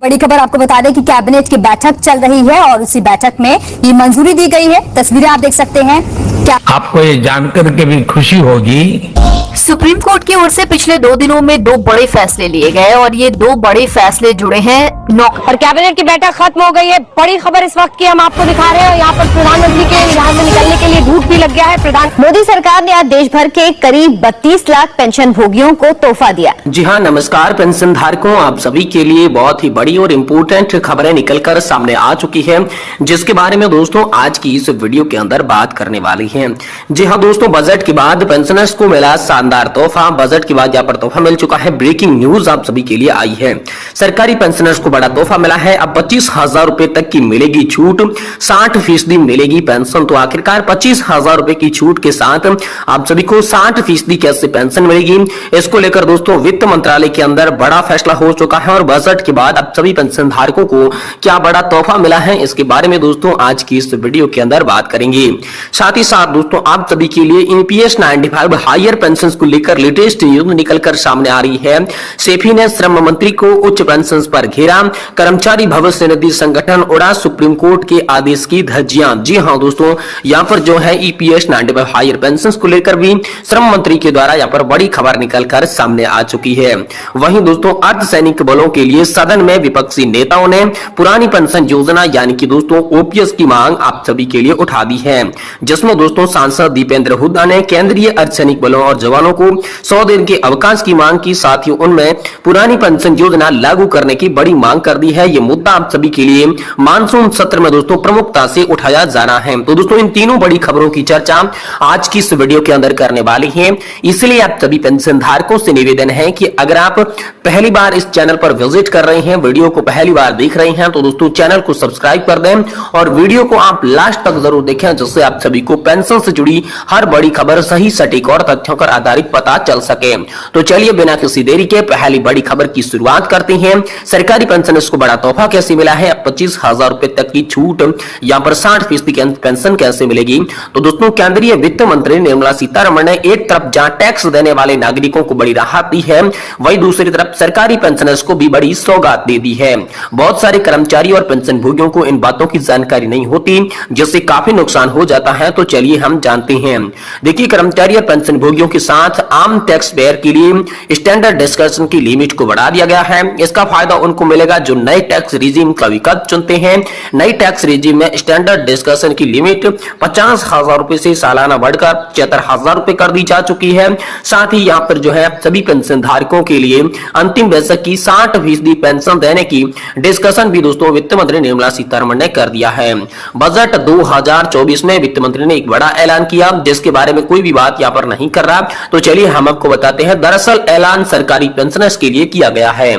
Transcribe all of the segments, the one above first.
बड़ी खबर आपको बता दें कि कैबिनेट की बैठक चल रही है और उसी बैठक में ये मंजूरी दी गई है। तस्वीरें आप देख सकते हैं। क्या आपको ये जानकर के भी खुशी होगी, सुप्रीम कोर्ट की ओर से पिछले 2 दिनों में 2 बड़े फैसले लिए गए और ये 2 बड़े फैसले जुड़े हैं और कैबिनेट की बैठक खत्म हो गई है। बड़ी खबर इस वक्त की हम आपको दिखा रहे हैं। यहाँ पर प्रधानमंत्री के यहाँ से निकलने के लिए धूप भी लग गया है। मोदी सरकार ने आज देश भर के करीब 32 लाख पेंशन भोगियों को तोहफा दिया। जी हाँ, नमस्कार पेंशन धारकों, आप सभी के लिए बहुत ही बड़ी और इम्पोर्टेंट खबरें निकलकर सामने आ चुकी है, जिसके बारे में दोस्तों आज की इस वीडियो के अंदर बात करने वाली है। जी हाँ दोस्तों, बजट के बाद पेंशनर्स को मिला शानदार तोहफा। बजट के बाद यहाँ पर तोहफा मिल चुका है। ब्रेकिंग न्यूज आप सभी के लिए आई है। सरकारी पेंशनर्स को बड़ा तोहफा मिला है। अब 25,000 रुपए तक की मिलेगी छूट, 60% मिलेगी पेंशन। तो आखिरकार 25,000 रुपए की छूट के साथ आप सभी को 60% कैसे पेंशन मिलेगी, इसको लेकर दोस्तों वित्त मंत्रालय के अंदर बड़ा फैसला हो चुका है। और बजट के बाद अब सभी पेंशन धारकों को क्या बड़ा तोहफा मिला है, इसके बारे में दोस्तों आज की इस वीडियो के अंदर बात करेंगे। साथ ही साथ दोस्तों आप सभी के लिए ईपीएस 95 हायर पेंशन को लेकर लेटेस्ट न्यूज निकलकर सामने आ रही है। सेफी ने श्रम मंत्री को उच्च पेंशन पर घेरा। कर्मचारी भविष्य निधि संगठन उड़ा सुप्रीम कोर्ट के आदेश की धज्जियां। जी हां दोस्तों, यहां पर जो है ईपीएस 95 हायर पेंशन को लेकर भी श्रम मंत्री के द्वारा यहां पर बड़ी खबर निकलकर सामने आ चुकी है। वहीं दोस्तों अर्धसैनिक बलों के लिए सदन में विपक्षी नेताओं ने पुरानी पेंशन योजना यानी कि दोस्तों ओपीएस की मांग आप सभी के लिए उठा दी है, जिसमें दोस्तों सांसद दीपेंद्र हुड्डा ने केंद्रीय अर्धसैनिक बलों और जवानों को 100 दिन के अवकाश की मांग की। साथ ही उनमें पुरानी पेंशन योजना लागू करने की बड़ी मांग कर दी है। ये मुद्दा आप सभी के लिए मानसून सत्र में दोस्तों प्रमुखता से उठाया जा रहा है। तो दोस्तों इन तीनों बड़ी खबरों की चर्चा आज की इस वीडियो के अंदर करने वाली है। इसलिए आप सभी पेंशन धारकों से निवेदन है कि अगर आप पहली बार इस चैनल पर विजिट कर रहे हैं, वीडियो को पहली बार देख रहे हैं, तो दोस्तों चैनल को सब्सक्राइब कर दें और वीडियो को आप लास्ट तक जरूर देखें, जिससे आप सभी को पेंशन से जुड़ी हर बड़ी खबर सही सटीक और तथ्यों पर आधारित पता चल सके। तो चलिए बिना किसी देरी के पहली बड़ी खबर की शुरुआत करते हैं। सरकारी पेंशनर्स को बड़ा तोहफा कैसे मिला है, 25,000 रुपए तक की छूट, यहाँ पर 60% पेंशन कैसे मिलेगी। तो दोस्तों केंद्रीय वित्त मंत्री निर्मला सीतारमण ने एक तरफ जहां टैक्स देने वाले नागरिकों को बड़ी राहत दी है, वहीं दूसरी तरफ सरकारी पेंशनर्स को भी बड़ी सौगात दे दी है। बहुत सारे कर्मचारी और पेंशन भोगियों को इन बातों की जानकारी नहीं होती, जिससे काफी नुकसान हो जाता है। तो चलिए हम जानते हैं। देखिए, कर्मचारी और पेंशन भोगियों के साथ आम टैक्स पेयर के लिए स्टैंडर्ड डिस्कशन की लिमिट को बढ़ा दिया गया है। इसका फायदा उनको मिलेगा जो नए टैक्स रिजीम का विकल्प चुनते हैं। नई टैक्स रिजीम में स्टैंडर्ड डिस्कशन की लिमिट 50,000 रुपए से सालाना बढ़कर 73,000 रुपए कर दी जा चुकी है। साथ ही यहाँ पर जो है सभी पेंशन धारकों के लिए अंतिम दशक की 60% पेंशन देने की डिस्कशन भी दोस्तों वित्त मंत्री निर्मला सीतारमण ने कर दिया है। बजट 2024 में वित्त मंत्री ने एक बड़ा ऐलान किया, जिसके बारे में कोई भी बात यहाँ पर नहीं कर रहा। तो चलिए हम आपको बताते हैं। दरअसल ऐलान सरकारी पेंशनर्स के लिए किया गया है।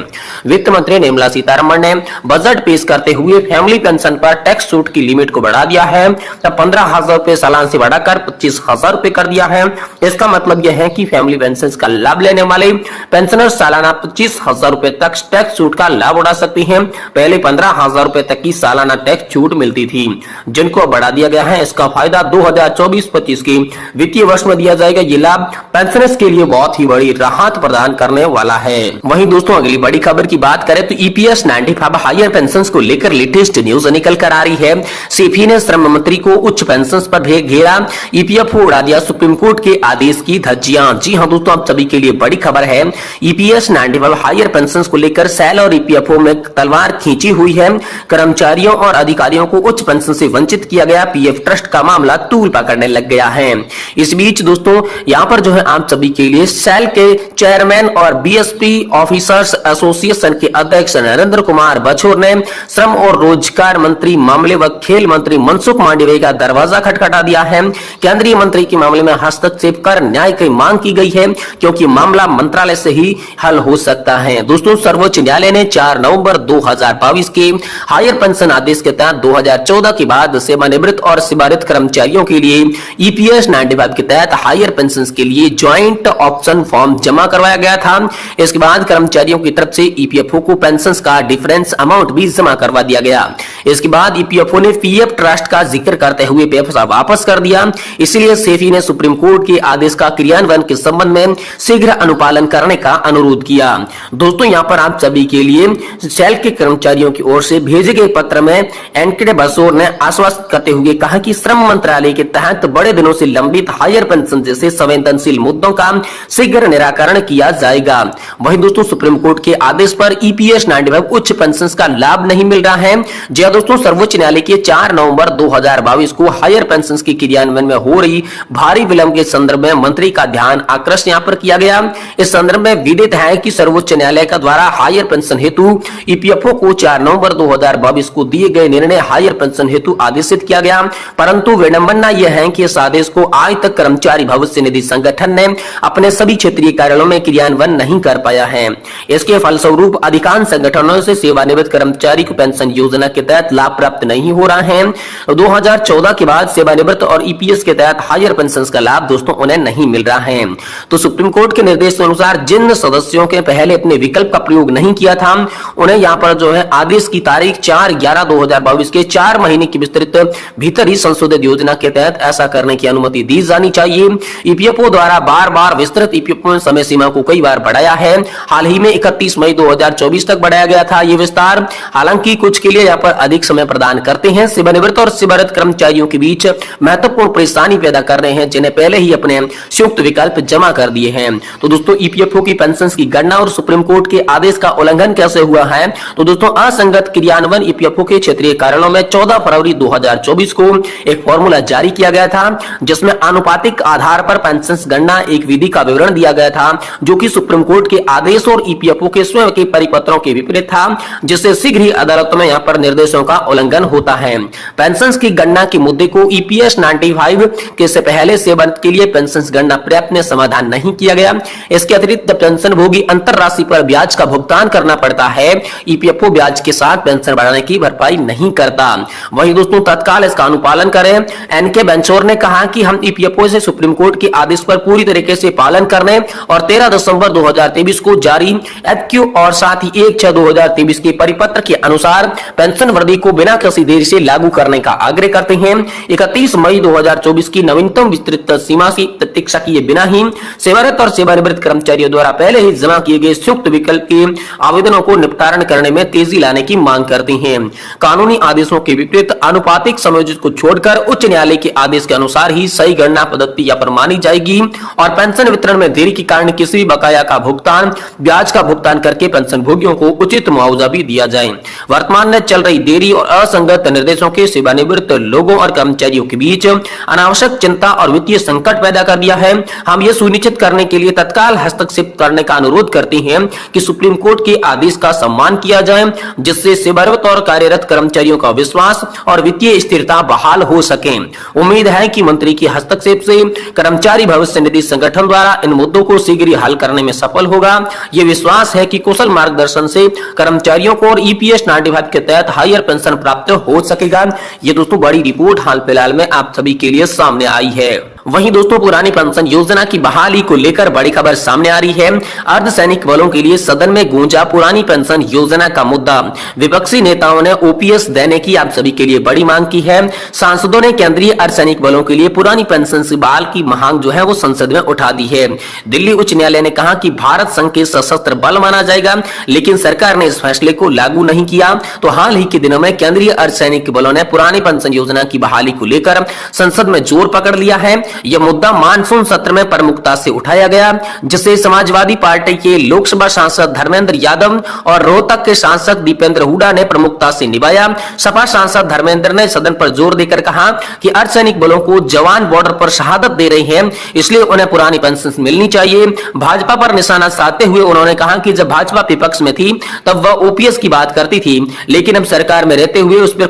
वित्त मंत्री निर्मला सीतारमण ने बजट पेश करते हुए फैमिली पेंशन पर टैक्स छूट की लिमिट को बढ़ा दिया है। तब 15,000 रुपए सालाना से बढ़ाकर 25,000 रुपए कर दिया है। इसका मतलब यह है कि फैमिली पेंशन का लाभ लेने वाले पेंशनर सालाना 25,000 रुपए तक टैक्स छूट का लाभ उठा सकती हैं। पहले 15,000 रुपए तक की सालाना टैक्स छूट मिलती थी, जिनको बढ़ा दिया गया है। इसका फायदा 2024-25 के वित्तीय वर्ष में दिया जाएगा। ये लाभ पेंशनर्स के लिए बहुत ही बड़ी राहत प्रदान करने वाला है। वहीं दोस्तों अगली बड़ी खबर की बात करें तो ईपीएस 95 हायर पेंशन को लेकर लेटेस्ट न्यूज निकल कर आ रही है। सेफी ने श्रम मंत्री को उच्च पेंशन पर घेरा। ईपीएफओ उड़ा दिया सुप्रीम कोर्ट के आदेश की धज्जियां। जी हां दोस्तों, आप सभी के लिए बड़ी खबर है। ईपीएस 95 हायर पेंशन को लेकर सेल और ईपीएफओ में तलवार खींची हुई है। कर्मचारियों और अधिकारियों को उच्च पेंशन से वंचित किया गया। पीएफ ट्रस्ट का मामला तूल पकड़ने लग गया है। इस बीच दोस्तों यहाँ पर जो है आप सभी के लिए सेल के चेयरमैन और बीएसपी ऑफिसर्स एसोसिएशन के अध्यक्ष नरेंद्र कुमार बछोर ने श्रम और रोजगार मंत्री मामले व खेल मंत्री मनसुख मांडविया का दरवाजा खटखटा दिया है। केंद्रीय मंत्री के मामले में हस्तक्षेप कर न्याय की मांग की गई है, क्योंकि मामला मंत्रालय से ही हल हो सकता है। दोस्तों सर्वोच्च न्यायालय ने 4 नवंबर 2022 के हायर पेंशन आदेश के तहत 2014 के बाद सेवानिवृत्त और सेवारत कर्मचारियों के लिए ईपीएस 95 के तहत हायर पेंशन के लिए ज्वाइंट ऑप्शन फॉर्म जमा करवाया गया था। इसके बाद कर्मचारियों की तरफ से ईपीएफओ को पेंशन का डिफरेंस अमाउंट भी जमा करवा दिया गया। इसके बाद ईपीएफओ ने पीएफ ट्रस्ट का जिक्र करते हुए पैसा वापस कर दिया। इसलिए सेफी ने सुप्रीम कोर्ट के आदेश का क्रियान्वयन के संबंध में शीघ्र अनुपालन करने का अनुरोध किया। दोस्तों यहां पर आप सभी के लिए सेल के कर्मचारियों की ओर से भेजे गए पत्र में एनके बसोर ने आश्वस्त करते हुए कहा कि श्रम मंत्रालय के तहत बड़े दिनों से लंबित हायर पेंशन जैसे संवेदनशील मुद्दों का शीघ्र निराकरण किया जाएगा। वहीं दोस्तों सुप्रीम कोर्ट के आदेश पर ईपीएस 95 उच्च पेंशन का लाभ नहीं मिल रहा है। जी दोस्तों, सर्वोच्च न्यायालय के 4 नवंबर 2022 को हायर पेंशन की क्रियान्वयन में हो रही भारी विलंब के संदर्भ में मंत्री का ध्यान आकृष्ट यहां पर किया गया। इस संदर्भ में विदित है कि सर्वोच्च न्यायालय का द्वारा हायर पेंशन हेतु ईपीएफओ को 4 नवंबर 2022 को दिए गए निर्णय हायर पेंशन हेतु आदेशित किया गया, परंतु विडंबना यह है कि इस आदेश को आज तक कर्मचारी भविष्य निधि संगठन ने अपने सभी क्षेत्रीय कार्यालयों में क्रियान्वयन नहीं कर पाया है। इसके फलस्वरूप अधिकांश संगठनों से सेवानिवृत्त कर्मचारी को पेंशन योजना के तहत लाभ प्राप्त नहीं हो रहा है। 2014 के बाद सेवानिवृत्त और ईपीएस के तहत हायर पेंशन का लाभ दोस्तों उन्हें नहीं मिल रहा है। तो सुप्रीम कोर्ट के निर्देश के अनुसार जिन सदस्यों के पहले अपने विकल्प का प्रयोग नहीं किया था उन्हें यहाँ पर जो है आदेश की तारीख 4/11/2022 के 4 महीने की विस्तृत भीतर ही संशोधित योजना के तहत ऐसा करने की अनुमति दी जानी चाहिए। ईपीएफओ द्वारा बार बार विस्तृत ईपीएफओ समय सीमा को कई बार बढ़ाया है। हाल ही में 31 मई 2024 तक बढ़ाया गया था ये विस्तार। हालांकि कुछ के लिए यहाँ पर अधिक समय प्रदान करते हैं। सेवानिवृत्त और सेवारत कर्मचारियों के बीच महत्वपूर्ण परेशानी पैदा कर रहे हैं जिन्हें पहले ही अपने संयुक्त विकल्प जमा कर दिए हैं। तो दोस्तों ईपीएफओ की पेंशन की गणना और सुप्रीम कोर्ट के आदेश का उल्लंघन कैसे हुआ है? तो दोस्तों असंगत क्रियान्वयन ईपीएफओ के क्षेत्रीय कार्यालयों में 14 फरवरी 2024 को एक फॉर्मूला जारी किया गया था जिसमें आनुपातिक आधार पर पेंशन गणना एक विधि का विवरण दिया गया था जो कि सुप्रीम कोर्ट के आदेश और ईपीएफओ के स्वयं के परिपत्रों के विपरीत था, जिससे शीघ्र ही अदालतों में यहाँ पर निर्देशों का उल्लंघन होता है। पेंशन की गणना के मुद्दे को ईपीएस 95 के से पहले सेवानिवृत्त के लिए पेंशन गणना पर्याप्त में समाधान नहीं किया गया। इसके अतिरिक्त पेंशन भोगी अंतर राशि पर ब्याज का भुगतान करना पड़ता है। ईपीएफओ ब्याज के साथ पेंशन बढ़ाने की भरपाई नहीं करता। वहीं दोस्तों तत्काल इसका अनुपालन करें। एनके बेंचोर ने कहा कि हम ईपीएफओ से सुप्रीम कोर्ट के आदेश पर पूरी तरीके से पालन करने और 13 दिसंबर 2023 को जारी एफक्यू और साथ ही 1/6/2023 के परिपत्र के अनुसार पेंशन वृद्धि को बिना किसी देरी से लागू करने का आग्रह करते हैं। 31 मई 2024 की नवीनतम विस्तृत सीमा की प्रतीक्षा किए बिना ही सेवारत और सेवानिवृत्त कर्मचारियों द्वारा पहले ही जमा किए गए संयुक्त विकल्प के आवेदनों को निपटारण करने में तेजी लाने की मांग करते हैं। कानूनी आदेशों के विपरीत आनुपातिक समायोजित को छोड़कर उच्च न्यायालय के आदेश के अनुसार ही सही गणना पद्धति यहाँ पर मानी जाएगी और पेंशन वितरण में देरी के कारण किसी भी बकाया का भुगतान ब्याज का भुगतान करके पेंशन भोगियों को उचित मुआवजा भी दिया जाए। वर्तमान में चल रही देरी और असंगत निर्देशों के सेवानिवृत्त लोगों और कर्मचारियों के बीच अनावश्यक चिंता और वित्तीय संकट पैदा कर दिया है। हम ये सुनिश्चित करने के लिए तत्काल हस्तक्षेप करने का अनुरोध करते हैं कि सुप्रीम कोर्ट के आदेश का सम्मान किया जाए जिससे सेवारत और कार्यरत कर्मचारियों का विश्वास और वित्तीय स्थिरता बहाल हो सके। उम्मीद है कि मंत्री के हस्तक्षेप से कर्मचारी भविष्य निधि संगठन द्वारा इन मुद्दों को शीघ्र हल करने में सफल होगा। ये विश्वास है कि कुशल मार्गदर्शन से कर्मचारियों को और ईपीएस 95 के तहत हायर पेंशन प्राप्त हो सकेगा। ये दोस्तों बड़ी रिपोर्ट हाल फिलहाल में आप सभी के लिए सामने आई है। वहीं दोस्तों पुरानी पेंशन योजना की बहाली को लेकर बड़ी खबर सामने आ रही है। अर्धसैनिक बलों के लिए सदन में गूंजा पुरानी पेंशन योजना का मुद्दा। विपक्षी नेताओं ने ओपीएस देने की आप सभी के लिए बड़ी मांग की है। सांसदों ने केंद्रीय अर्धसैनिक बलों के लिए पुरानी पेंशन से बहाल की मांग जो है वो संसद में उठा दी है। दिल्ली उच्च न्यायालय ने कहा कि भारत संघ के सशस्त्र बल माना जाएगा, लेकिन सरकार ने इस फैसले को लागू नहीं किया। तो हाल ही के दिनों में केंद्रीय अर्धसैनिक बलों ने पुरानी पेंशन योजना की बहाली को लेकर संसद में जोर पकड़ लिया है। यह मुद्दा मानसून सत्र में प्रमुखता से उठाया गया, जिसे समाजवादी पार्टी के लोकसभा सांसद धर्मेंद्र यादव और रोहतक के सांसद दीपेंद्र हुड्डा ने प्रमुखता से निभाया। सपा सांसद धर्मेंद्र ने सदन पर जोर देकर कहा कि अर्धसैनिक बलों को जवान बॉर्डर पर शहादत दे रहे हैं, इसलिए उन्हें पुरानी पेंशन मिलनी चाहिए। भाजपा पर निशाना साधते हुए उन्होंने कहा कि जब भाजपा विपक्ष में थी तब वह ओपीएस की बात करती थी, लेकिन अब सरकार में रहते हुए उस पर